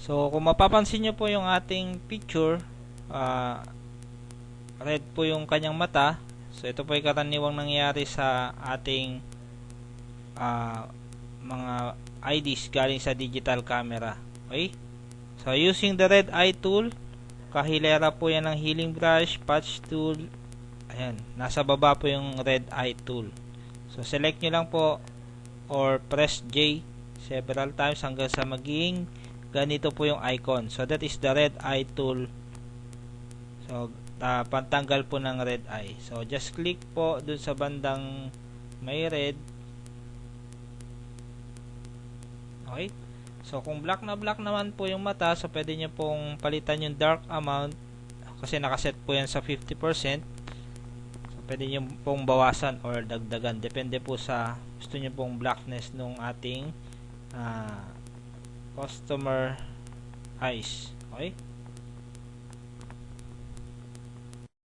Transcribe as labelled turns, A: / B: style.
A: So kung mapapansin nyo po yung ating picture, red po yung kanyang mata. So ito po ay karaniwang nangyayari sa ating mga IDs galing sa digital camera. Okay? So using the red eye tool, kahilera po yan ng healing brush, patch tool. Ayan, nasa baba po yung red eye tool. So select nyo lang po or press J several times hanggang sa maging ganito po yung icon. So that is the red eye tool. So pantanggal po ng red eye. So just click po dun sa bandang may red. Okay? So kung black na black naman po yung mata, so pwede nyo pong palitan yung dark amount kasi nakaset po yan sa 50%. So pwede nyo pong bawasan or dagdagan. Depende po sa gusto nyo pong blackness nung ating customer eyes. Okay?